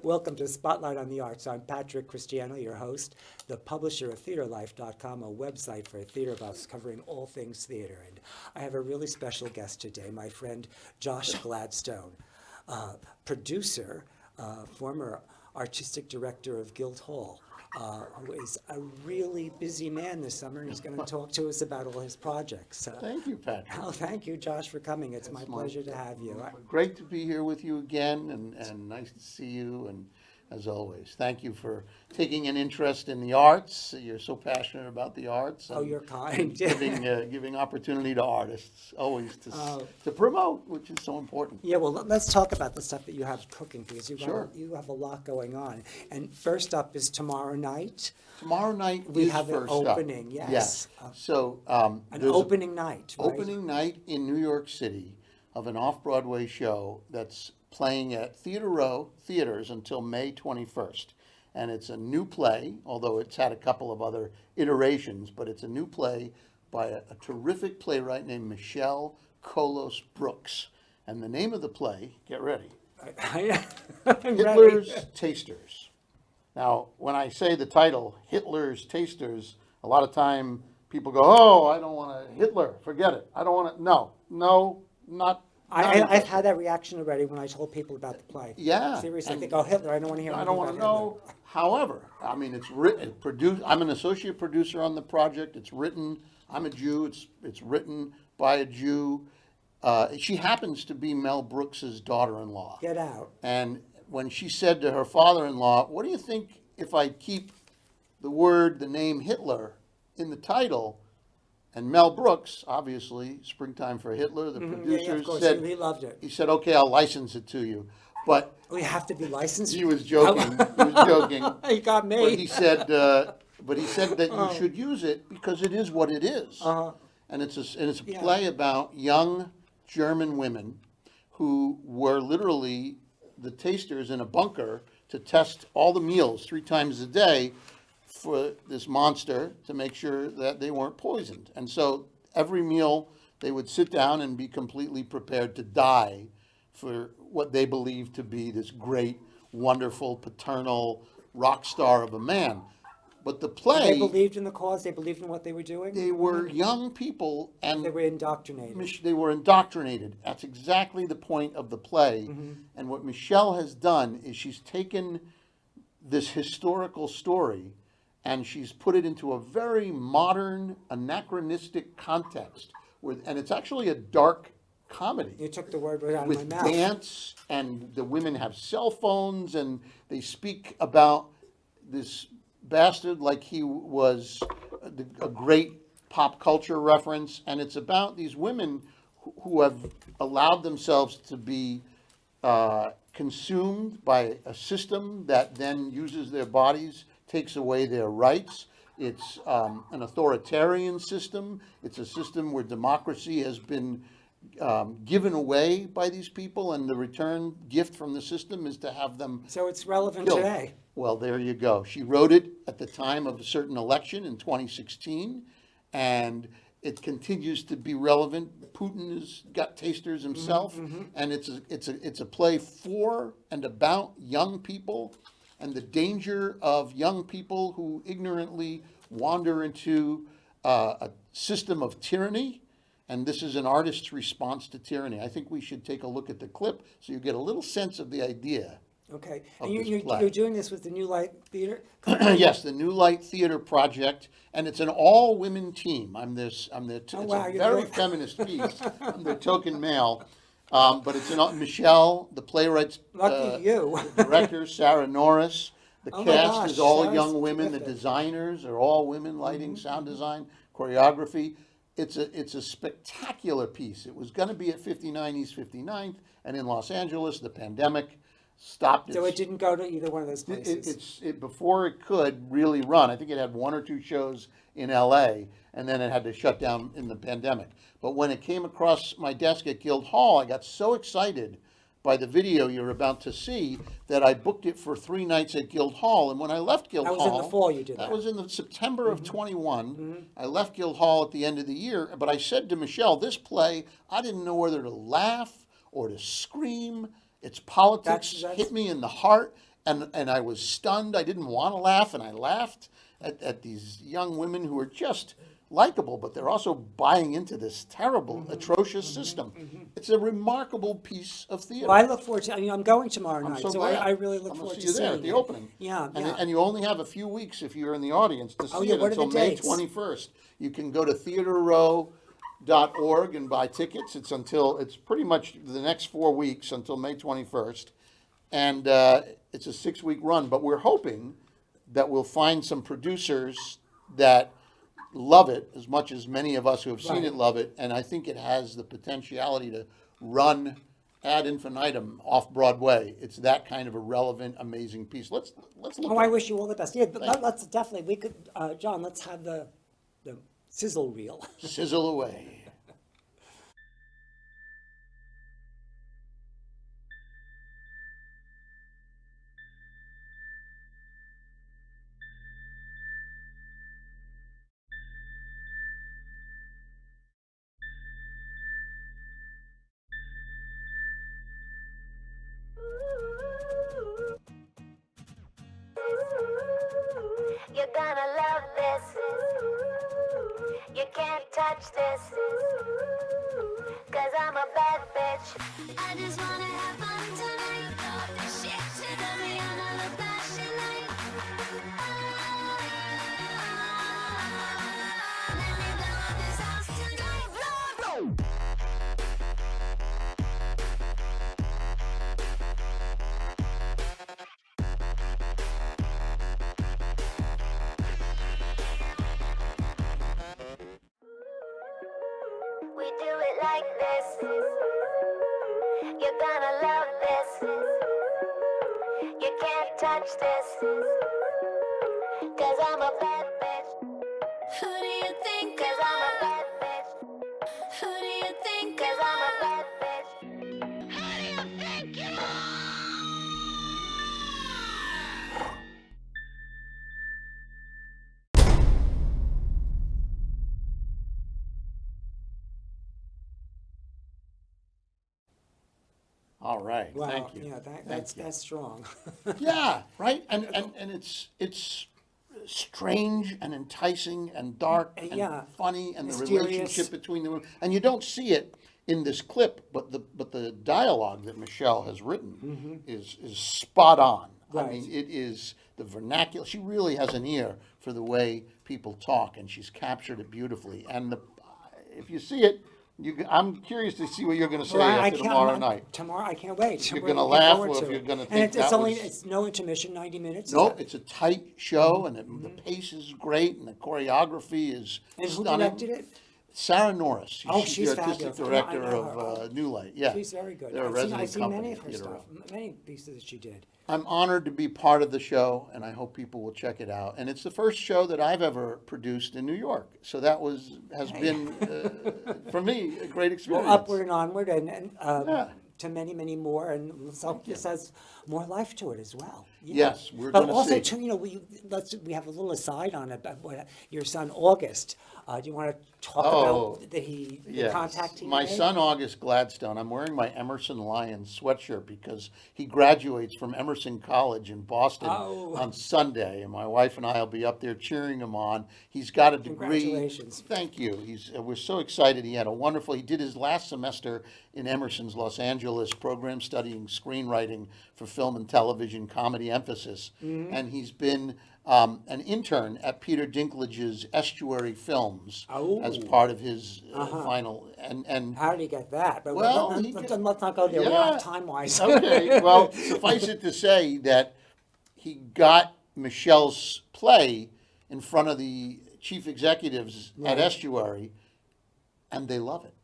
Welcome to Spotlight on the Arts. I'm Patrick Christiano, your host, the publisher of TheaterLife.com, a website for theater buffs covering all things theater. And I have a really special guest today, my friend Josh Gladstone, producer, former artistic director of Guildhall, who is a really busy man this summer, and he's going to talk to us about all his projects. Thank you, Patrick. Oh, thank you, Josh, for coming. It's my pleasure to have you. Great to be here with you again, and nice to see you. And as always, thank you for taking an interest in the arts. You're so passionate about the arts. Oh, you're kind. Giving opportunity to artists, always to promote, which is so important. Yeah, well, let's talk about the stuff that you have cooking, because Sure. You have a lot going on. And first up is tomorrow night. Tomorrow night We is have an first up. opening, yes. Yes. So An there's opening night, right? opening night in New York City of an off-Broadway show that's playing at Theater Row Theaters until May 21st. And it's a new play, although it's had a couple of other iterations, but it's a new play by a terrific playwright named Michelle Kolos Brooks. And the name of the play, get ready, I'm Hitler's ready. Tasters. Now, when I say the title, Hitler's Tasters, a lot of time people go, oh, I don't want to, Hitler, forget it. I don't want to, not I've interested. had that reaction already when I told people about the play. Yeah, Seriously, I and think, oh, Hitler, I don't want to hear I anything don't want to about know. However, I mean, it's written, produced. I'm an associate producer on the project. It's written. I'm a Jew. It's written by a Jew. She happens to be Mel Brooks's daughter-in-law. Hitler. Get out. And when she said to her father-in-law, "What do you think if I keep the name Hitler in the title?" And Mel Brooks, obviously, Springtime for Hitler, the Yeah, producer, of course, said, he loved it. he said, "Okay, I'll license it to you." But We have to be licensed. he was joking. He was joking. He got me. But he said that you should use it because it is what it is. And it's a Yeah. play about young German women who were literally the tasters in a bunker to test all the meals 3 times a day for this monster to make sure that they weren't poisoned. And so every meal they would sit down and be completely prepared to die for what they believed to be this great, wonderful, paternal rock star of a man. But the play, They believed in the cause. They believed in what they were doing. they were young people and They were indoctrinated. they were indoctrinated. That's exactly the point of the play. And what Michelle has done is she's taken this historical story and she's put it into a very modern, anachronistic context. And it's actually a dark comedy. You took the word right out of my With mouth. dance, and the women have cell phones, and they speak about this bastard like he was a great pop culture reference. And it's about these women who have allowed themselves to be consumed by a system that then uses their bodies, takes away their rights. It's an authoritarian system. It's a system where democracy has been given away by these people, and the return gift from the system is to have them So it's relevant killed. today. Well, there you go. She wrote it at the time of a certain election in 2016, and it continues to be relevant. Putin has got tasters himself, and it's a play for and about young people and the danger of young people who ignorantly wander into a system of tyranny. And this is an artist's response to tyranny. I think we should take a look at the clip so you get a little sense of the idea. Okay. Of And this you're play. doing this with the New Light Theater? Yes, the New Light Theater Project, and it's an all-women team. It's wow, a you're very doing- feminist piece. I'm the token male, but it's Michelle, the playwright's Lucky you. director, Sarah Norris. The Oh my cast gosh, is all Sarah's young women. The terrific. designers are all women, lighting, sound design, choreography. It's a spectacular piece. It was going to be at 59 East 59th, and in Los Angeles, the pandemic stopped So its it didn't go to either one of those places? before it could really run. I think it had 1 or 2 shows in LA, and then it had to shut down in the pandemic. But when it came across my desk at Guildhall, I got so excited by the video you're about to see that I booked it for 3 nights at Guildhall. And when I left Guildhall, That was in the fall you did that. That was in the September of 21. I left Guildhall at the end of the year, but I said to Michelle, this play, I didn't know whether to laugh or to scream. Its politics That's- hit me in the heart. and I was stunned. I didn't want to laugh, and I laughed at these young women who are just likable, but they're also buying into this terrible, atrocious system. It's a remarkable piece of theater. Well, I look forward to, I'm going tomorrow I'm night, so so glad. I really look I'm gonna forward see to you there seeing at the it. opening. Yeah, And, yeah. and you only have a few weeks if you're in the audience to see yeah, it what are the until May dates? 21st. You can go to theaterrow.org and buy tickets. It's pretty much the next 4 weeks until May 21st. And it's a 6-week run, but we're hoping that we'll find some producers that love it as much as many of us who have seen Right. it love it. And I think it has the potentiality to run ad infinitum off Broadway. It's that kind of a relevant, amazing piece. Let's look Oh, at I it. wish you all the best. Yeah, but Thank you. let's definitely, we could, John, let's have the sizzle reel. Sizzle away. You're gonna love this. You can't touch this. Cause I'm a bad bitch. I just wanna have fun tonight. Talk this shit to the Rihanna, look fashion light. Let me blow up this house tonight. Blow, blow. We do it like this. You're gonna love this. You can't touch this. Cause I'm a bad bitch. Who do you think? Cause I'm a bad bitch. Who do you think? Cause I'm a bad bitch. Who do you think you are? All right, Wow, thank you. yeah, Thank that's you. strong. Yeah, right? And it's strange and enticing and dark and Yeah. funny and the Mysterious. relationship between the women. And you don't see it in this clip, but the dialogue that Michelle has written is spot on. I Right. mean, it is the vernacular. She really has an ear for the way people talk, and she's captured it beautifully. And if you see it, I'm curious to see what you're going to say Well, after tomorrow I'm- night. Tomorrow, I can't wait. If you're I'm gonna looking laugh forward or if to you're it. gonna And think it's that only, was- it's no intermission, 90 minutes. is No, that- it's a tight show, and the pace is great, and the choreography is And who stunning. directed it? Sarah Norris. Oh, she's she's the artistic fabulous. Yeah, I director know of her. New Light. Yeah, She's very good. They're a I've resident seen company many of at her Theater stuff, Row. many pieces that she did. I'm honored to be part of the show, and I hope people will check it out. And it's the first show that I've ever produced in New York, so that has been for me a great experience. Well, upward and onward, and Yeah. to many, many more, and so this has more life to it as well. you know. Yes, we're But gonna also, see. too, we have a little aside on it, but your son August. Do you want to talk Oh, about the Yes. contact he My made? son, August Gladstone, I'm wearing my Emerson Lions sweatshirt because he graduates from Emerson College in Boston Oh. on Sunday, and my wife and I will be up there cheering him on. He's got a degree. Congratulations. Thank you. We're so excited. He did his last semester in Emerson's Los Angeles program studying screenwriting for film and television comedy emphasis. Mm-hmm. And he's been an intern at Peter Dinklage's Estuary Films as Oh. part of his final. And How did he get that? But Well, let's not go there. We're yeah. not time-wise. Okay, well, suffice it to say that he got Michelle's play in front of the chief executives at Right. Estuary, and they love it.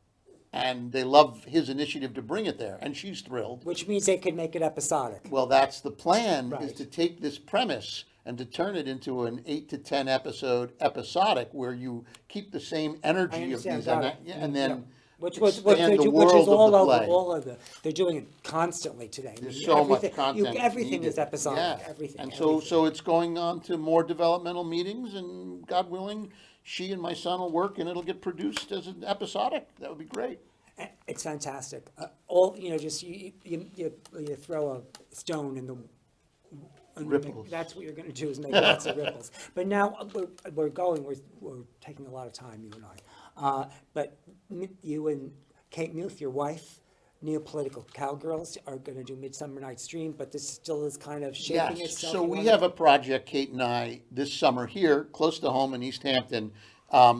And they love his initiative to bring it there, and she's thrilled. Which means they could make it episodic. Well, that's the plan, is Right. to take this premise and to turn it into an 8 to 10 episode episodic where you keep the same I energy of understand, these got and, it. and then Which expand the is world all of the over, play. all of the, they're doing it constantly today. There's so much Everything- content everything needed. is episodic, Yeah. everything. And so everything. it's going on to more developmental meetings, and God willing, she and my son will work, and it'll get produced as an episodic. That would be great. It's fantastic. Just you throw a stone in the And Ripples. That's what you're going to do, is make lots of ripples. But now we're taking a lot of time, you and I. But you and Kate Muth, your wife, Neopolitical Cowgirls, are going to do Midsummer Night's Dream, but this still is kind of shaping Yes, itself. so You we wanna- have a project, Kate and I, this summer here, close to home in East Hampton,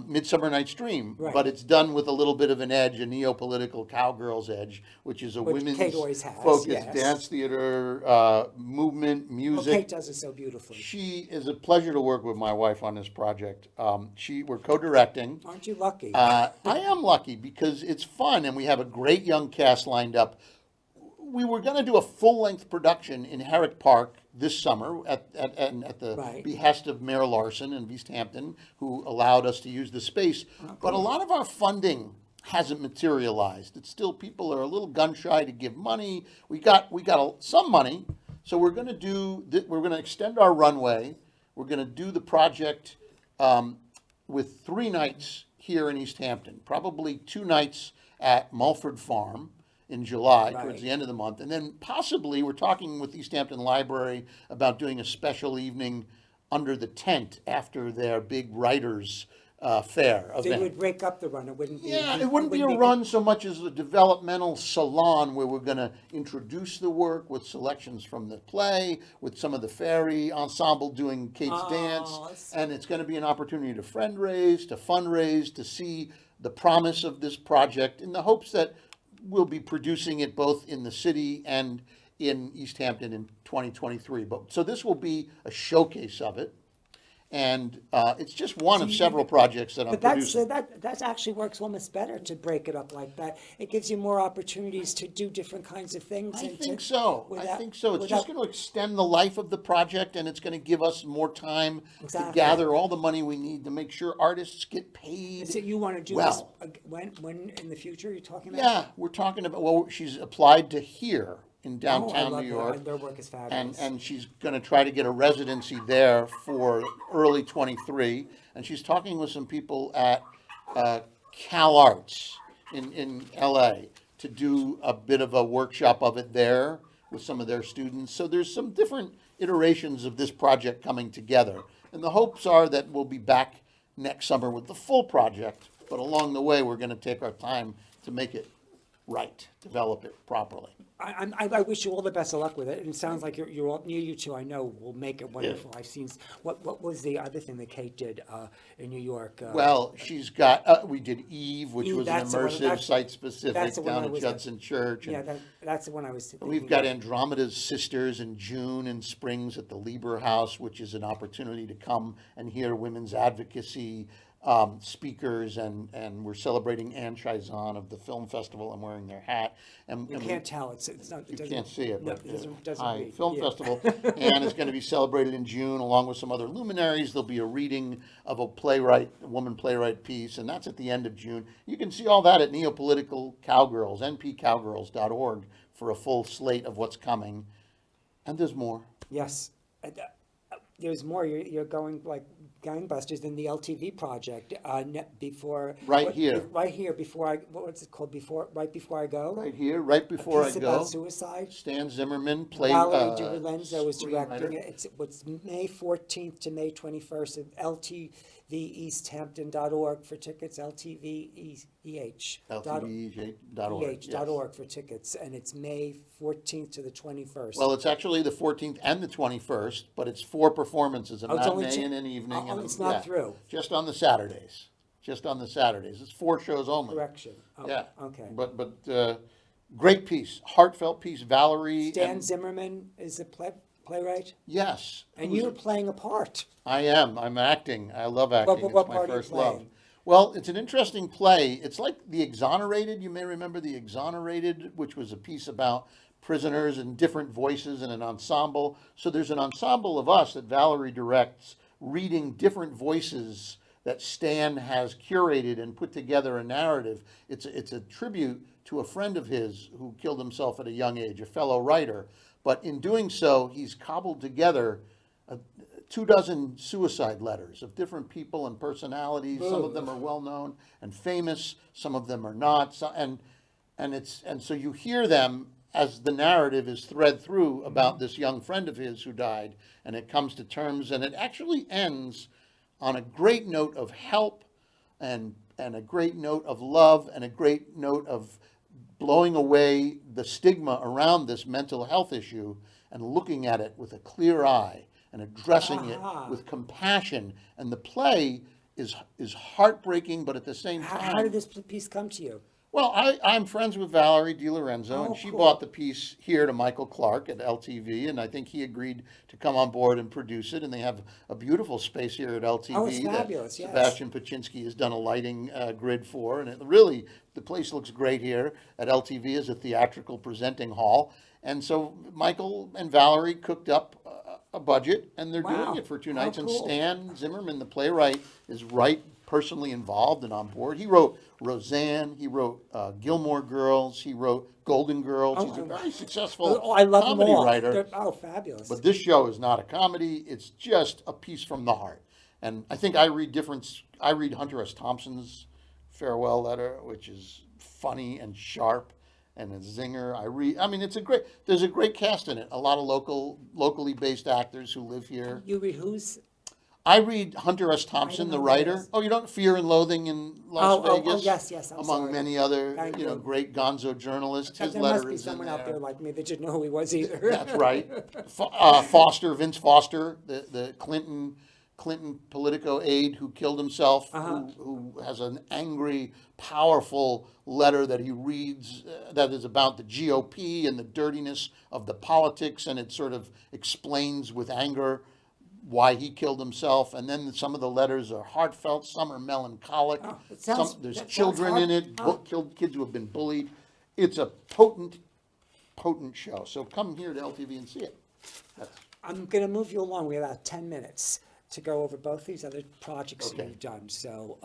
Midsummer Night's Dream. Right. But it's done with a little bit of an edge, a neo-political cowgirls edge, which is a Which women's Kate always has, focused yes. dance theater, movement, Well, music. Kate does it so beautifully. She is a pleasure to work with my wife on this project. We're co-directing. Aren't you lucky? I am lucky because it's fun and we have a great young cast lined up. We were going to do a full-length production in Herrick Park this summer at the Right. behest of Mayor Larson in East Hampton, who allowed us to use the space. But a lot of our funding hasn't materialized. It's still, people are a little gun shy to give money. We got some money, so we're going to extend our runway. We're going to do the project with 3 nights here in East Hampton, probably 2 nights at Mulford Farm in July, Right. towards the end of the month. And then possibly, we're talking with East Hampton Library about doing a special evening under the tent after their big writers' fair So you event. would break up the run. It wouldn't be. Yeah, it wouldn't be a run so much as a developmental salon where we're going to introduce the work with selections from the play, with some of the fairy ensemble doing Kate's Oh, dance. that's- And it's going to be an opportunity to fundraise, to see the promise of this project in the hopes that we'll be producing it both in the city and in East Hampton in 2023. So this will be a showcase of it. And it's just one of several projects that I'm But that's producing. that actually works almost better to break it up like that. It gives you more opportunities to do different kinds of things. I and think to, so. without- It's just without- going to extend the life of the project, and it's going to give us more time to Exactly. gather all the money we need to make sure artists get paid. So you want to do well. this when in the future? You're talking about? Yeah, we're talking about, well, she's applied to here in Oh, I downtown love New that. York. Their work is And, fabulous. and she's going to try to get a residency there for early '23. And she's talking with some people at Cal Arts in LA to do a bit of a workshop of it there with some of their students. So there's some different iterations of this project coming together. And the hopes are that we'll be back next summer with the full project. But along the way, we're going to take our time to make it right, develop it properly. I wish you all the best of luck with it. And it sounds like you're all, you two, I know, will make it wonderful. I've seen, what was the other thing that Kate did in New York? Well, she's got, we did Eve, which Eve, was an that's the one- immersive, that's- site-specific that's the one I down at was- Judson Church. Yeah, And that's the one I was thinking. we've got of. Andromeda's Sisters in June in Springs at the Lieber House, which is an opportunity to come and hear women's advocacy speakers, and we're celebrating Anne Chizon of the film festival. I'm wearing their hat. And You we- can't tell, it's not. You can't see it, No, but it doesn't hi, read. Film Yeah. Festival, and it's going to be celebrated in June along with some other luminaries. There'll be a reading of a woman playwright piece, and that's at the end of June. You can see all that at Neopolitical Cowgirls, npcowgirls.org, for a full slate of what's coming. And there's more. Yes. There's more. You're going like gangbusters in the LTV project before. Right here. Right here before I. What's it called? Right before I go. Right here, right before I Piece go. about suicide. Stan Zimmerman played. Valerie DiRolenzo was screenwriter. directing it. It's May 14th to May 21st at ltveasthampton.org for tickets. LTVEH.org for tickets, and it's May 14th to the 21st. Well, it's actually the 14th and the 21st, but it's 4 performances, a Oh, it's only matinee two- and an evening. oh, and it's not yeah, through. Just on the Saturdays. Just on the Saturdays. It's 4 shows only. Correction. Oh, Yeah. Okay. But great piece, heartfelt piece. Valerie. Stan and- Zimmerman is a playwright, Yes. and who's you're a- playing a part. I am. I'm acting. I love acting. what It's my part are you first love. playing? Well, it's an interesting play. It's like The Exonerated. You may remember The Exonerated, which was a piece about prisoners and different voices in an ensemble. So there's an ensemble of us that Valerie directs, reading different voices that Stan has curated and put together a narrative. It's a tribute to a friend of his who killed himself at a young age, a fellow writer. But in doing so, he's cobbled together 24 suicide letters of different people and personalities. Some of them are well known and famous. Some of them are not. And so you hear them, as the narrative is thread through about this young friend of his who died, and it comes to terms, and it actually ends on a great note of help and a great note of love and a great note of blowing away the stigma around this mental health issue and looking at it with a clear eye and addressing it with compassion. And the play is heartbreaking, but at the same time, How did this piece come to you? well, I'm friends with Valerie DiLorenzo, and she cool. bought the piece here to Michael Clark at LTV, and I think he agreed to come on board and produce it. And they have a beautiful space here at LTV Oh, it's that fabulous, yes. Sebastian Paczynski has done a lighting grid for, and it really, the place looks great here at LTV as a theatrical presenting hall. And so Michael and Valerie cooked up a budget, and they're Wow. doing it for 2 How nights. And cool. Stan Zimmerman, the playwright, is personally involved and on board. He wrote Roseanne, he wrote Gilmore Girls, he wrote Golden Girls. He's a very successful I love them comedy all. writer. Fabulous. But this show is not a comedy, it's just a piece from the heart. And I think I read Hunter S. Thompson's farewell letter, which is funny and sharp and a zinger. There's a great cast in it. A lot of locally based actors who live here. You read whose? I read Hunter S. Thompson, know the who writer. that is. Oh, you don't Fear and Loathing in Las Vegas? Yes, I'm among sorry. many other, Thank you. great gonzo journalists. His There letter must be is in someone out there. there like me that didn't know who he was either. That's right. Vince Foster, the Clinton Politico aide who killed himself, who has an angry, powerful letter that he reads that is about the GOP and the dirtiness of the politics, and it sort of explains with anger why he killed himself. And then some of the letters are heartfelt, some are melancholic. There's children in it, killed kids who have been bullied. It's a potent show. So come here to LTV and see it. I'm going to move you along. We have about 10 minutes to go over both these other projects Okay. you've done. So,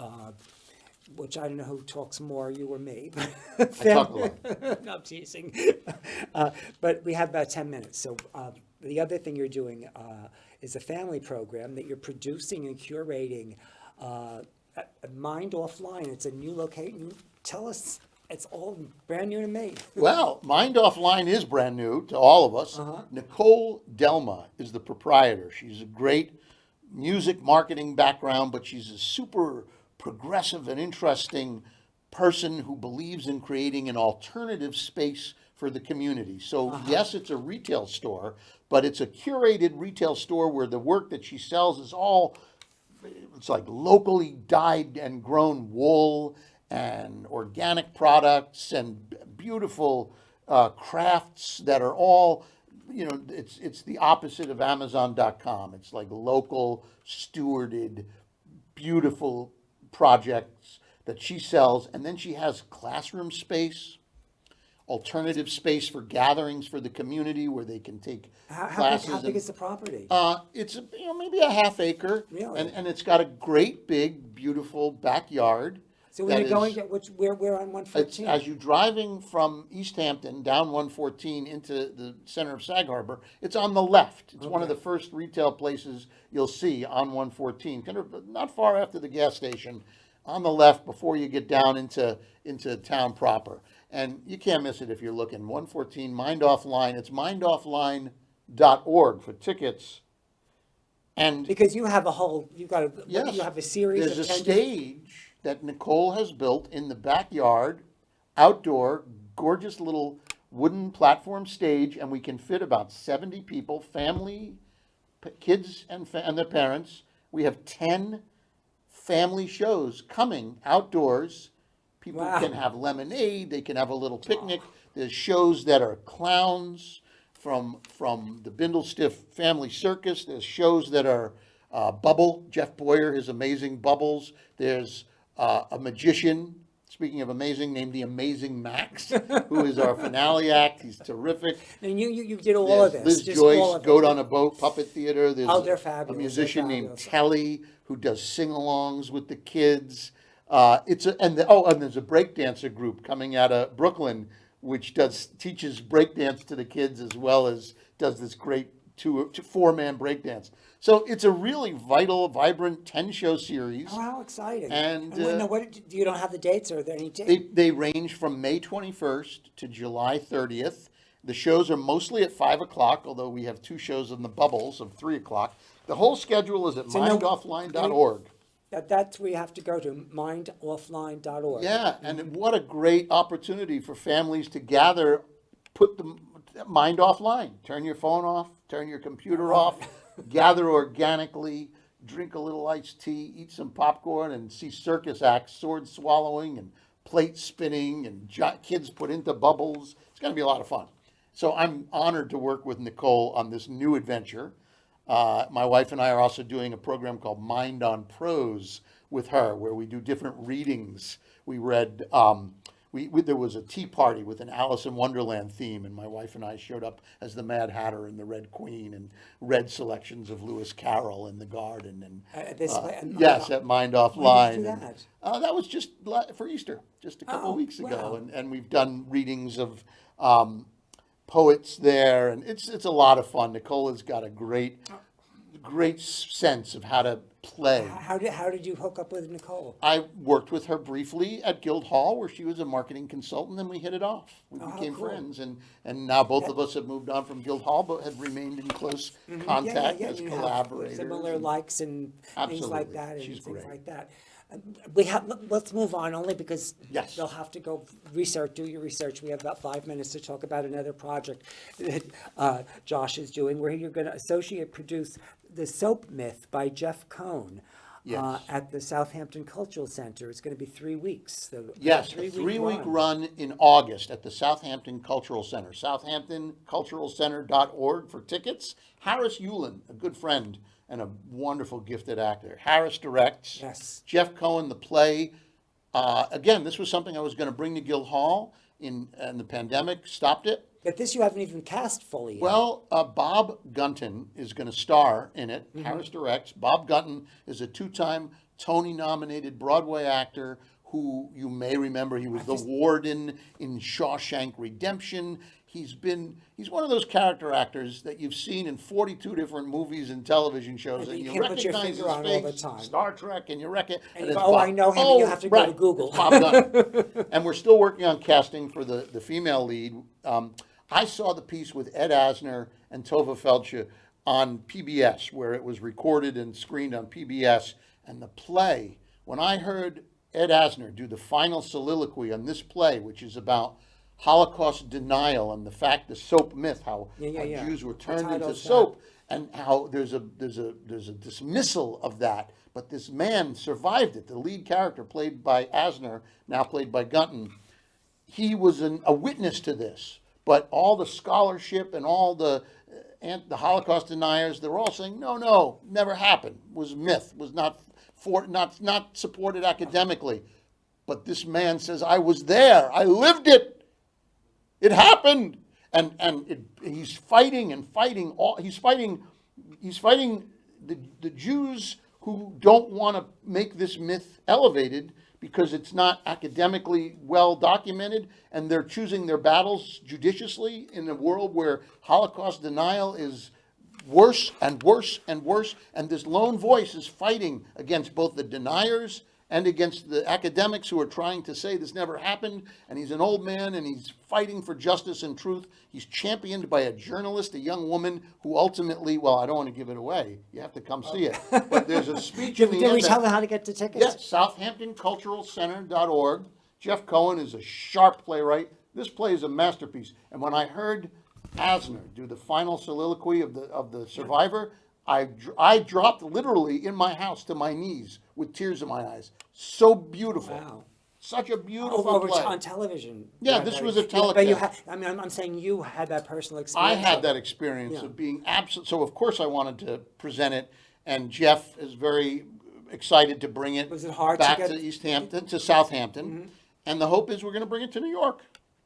which I don't know who talks more, you or me. I talk a lot. No, I'm teasing. But we have about 10 minutes. So the other thing you're doing is a family program that you're producing and curating at Mind Offline. It's a new location. Tell us, it's all brand new to me. Well, Mind Offline is brand new to all of us. Nicole Delma is the proprietor. She's a great music marketing background, but she's a super progressive and interesting person who believes in creating an alternative space for the community. So yes, it's a retail store, but it's a curated retail store where the work that she sells is it's like locally dyed and grown wool and organic products and beautiful crafts that are all, it's the opposite of Amazon.com. It's like local, stewarded, beautiful projects that she sells. And then she has classroom space, alternative space for gatherings for the community where they can take classes. How big is the property? It's maybe a half acre. Really? And it's got a great, big, beautiful backyard. So when you're going that is- to, we're on It's 114. as you're driving from East Hampton down 114 into the center of Sag Harbor, it's on the left. It's one of the first retail places you'll see on 114, kind of not far after the gas station, on the left before you get down into town proper. And you can't miss it if you're looking. 114 Mind Offline. It's mindoffline.org for tickets. And Because you have you yes, have a series there's of a 10 stage that Nicole has built in the backyard, outdoor, gorgeous little wooden platform stage, and we can fit about 70 people, family, kids and their parents. We have 10 family shows coming outdoors. People Wow. can have lemonade, they can have a little picnic. There's shows that are clowns from the Bindlestiff Family Circus. There's shows that are Bubble, Jeff Boyer, his amazing Bubbles. There's a magician, speaking of amazing, named the Amazing Max, who is our finale act. He's terrific. And you did all There's of this. Liz just all Joyce, of it. Goat on a Boat Puppet Theater. There's Oh, they're a fabulous. musician They're named fabulous. Telly who does sing-alongs with the kids. And there's a breakdancer group coming out of Brooklyn, which teaches breakdance to the kids as well as does this great 4-man breakdance. So it's a really vital, vibrant 10-show series. Oh, how exciting. And, you don't have the dates, or are there any dates? They range from May 21st to July 30th. The shows are mostly at 5 o'clock, although we have 2 shows in the bubbles of 3 o'clock. The whole schedule is at So no- mindoffline.org. That's where you have to go to, mindoffline.org. Yeah, and what a great opportunity for families to gather, put the mind offline. Turn your phone off, turn your computer off, gather organically, drink a little iced tea, eat some popcorn, and see circus acts, sword swallowing, and plate spinning, and kids put into bubbles. It's going to be a lot of fun. So I'm honored to work with Nicole on this new adventure. My wife and I are also doing a program called Mind on Prose with her, where we do different readings. We read, there was a tea party with an Alice in Wonderland theme, and my wife and I showed up as the Mad Hatter and the Red Queen and read selections of Lewis Carroll in the garden. And yes, at Mind Offline. Why did you do that? That was just for Easter, just a couple of weeks ago, wow. and we've done readings of poets there, and it's a lot of fun. Nicola's got a great sense of how to play. How did you hook up with Nicole? I worked with her briefly at Guildhall, where she was a marketing consultant, and we hit it off. We became cool. friends, and now both of us have moved on from Guildhall, but have remained in close contact as You collaborators. have similar likes and things like Absolutely. that, and She's things great. like that. Let's move on, only because Yes. they'll have to go do your research. We have about 5 minutes to talk about another project that Josh is doing, where you're going to associate produce The Soap Myth by Jeff Cohn Yes. at the Southampton Cultural Center. It's going to be 3 weeks. Yes, a 3-week run in August at the Southampton Cultural Center. SouthamptonCulturalCenter.org for tickets. Harris Yulin, a good friend and a wonderful, gifted actor. Harris directs. Yes. Jeff Cohen, the play. Again, this was something I was going to bring to Guildhall, and the pandemic stopped it. But this you haven't even cast fully yet. Well, Bob Gunton is going to star in it. Harris directs. Bob Gunton is a 2-time Tony-nominated Broadway actor who you may remember. He was the warden in Shawshank Redemption. He's one of those character actors that you've seen in 42 different movies and television shows, and you you can't put your recognize finger his on face. all the time. Star Trek, and you reckon. And you go, I know him, and you have to go to Google. Bob Gunton. And we're still working on casting for the female lead. I saw the piece with Ed Asner and Tova Feldsche on PBS, where it was recorded and screened on PBS. And the play, when I heard Ed Asner do the final soliloquy on this play, which is about Holocaust denial and the soap myth, how Jews were turned into soap, and how there's a dismissal of that. But this man survived it. The lead character, played by Asner, now played by Gunton, he was a witness to this. But all the scholarship and all the Holocaust deniers, they're all saying, no, never happened. Was myth, was not supported academically. But this man says, I was there, I lived it. It happened, he's fighting the Jews who don't want to make this myth elevated because it's not academically well documented, and they're choosing their battles judiciously in a world where Holocaust denial is worse and worse and worse, and this lone voice is fighting against both the deniers and against the academics who are trying to say this never happened. And he's an old man, and he's fighting for justice and truth. He's championed by a journalist, a young woman who ultimately, well, I don't want to give it away. You have to come see it. But there's a speech in the Did end. we tell them how to get the tickets? Yes, SouthamptonCulturalCenter.org. Jeff Cohen is a sharp playwright. This play is a masterpiece. And when I heard Asner do the final soliloquy of the survivor, I dropped literally in my house to my knees with tears in my eyes. So beautiful. Wow. Such a beautiful Over play. on television. Yeah, right, this right. was a But you telecast. I'm saying you had that personal I experience. had that experience of being absent. So, of course, I wanted to present it. And Jeff is very excited to bring it Was it hard back to to get- East Hampton, to Southampton. And the hope is we're going to bring it to New York,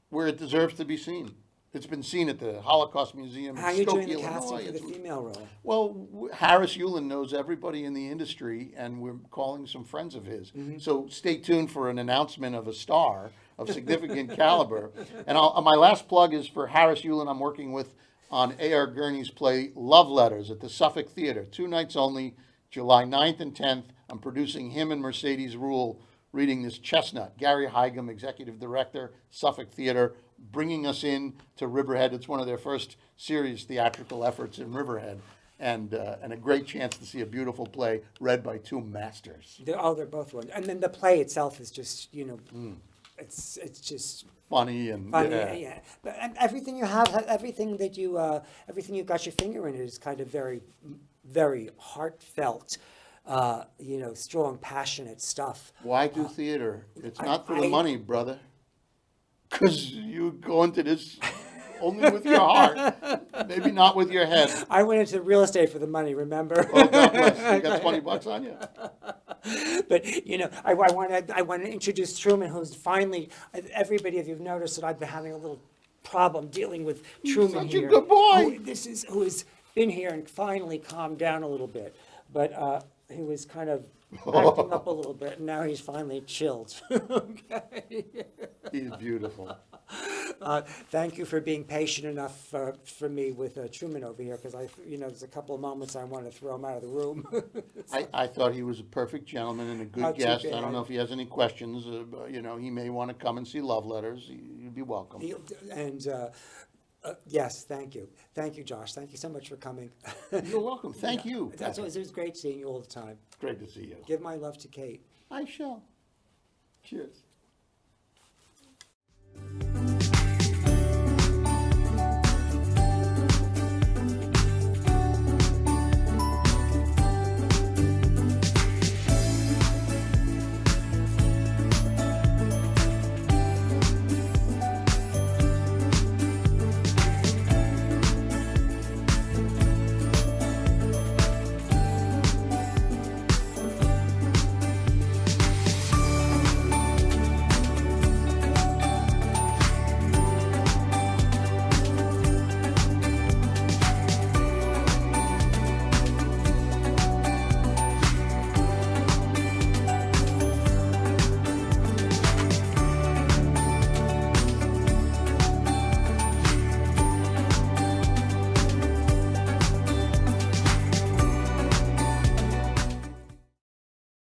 where it deserves to be seen. It's been seen at the Holocaust Museum in How are you doing Skokie, the casting Illinois. for the female role? Well, Harris Yulin knows everybody in the industry, and we're calling some friends of his. So stay tuned for an announcement of a star of significant caliber. And my last plug is for Harris Yulin. I'm working with on A.R. Gurney's play Love Letters at the Suffolk Theater. 2 nights only, July 9th and 10th. I'm producing him and Mercedes Rule reading this chestnut. Gary Heigem, Executive Director, Suffolk Theater, bringing us in to Riverhead. It's one of their first serious theatrical efforts in Riverhead, and a great chance to see a beautiful play read by two masters. They're both one. And then the play itself is just, it's just Funny and funny. Yeah. But and everything you have, everything that everything you got your finger in it is kind of very, very heartfelt, strong, passionate stuff. Why do theater? It's not for the I- money, brother. Because you go into this only with your heart, maybe not with your head. I went into real estate for the money, remember? Oh, God bless. You got $20 on you? But I want to introduce Truman, who's finally. Everybody, if you've noticed that I've been having a little problem dealing with Truman such a here. good boy. Who has been here and finally calmed down a little bit, but he was kind of acting up a little bit, and now he's finally chilled. Okay. He's beautiful. Thank you for being patient enough for me with Truman over here, because there's a couple of moments I want to throw him out of the room. I thought he was a perfect gentleman and a good Not too guest. I bad. don't know if he has any questions. He may want to come and see Love Letters. You'd be welcome. And yes, thank you. Thank you, Josh. Thank you so much for coming. You're welcome. Thank you. It was great seeing you all the time. Great to see you. Give my love to Kate. I shall. Cheers.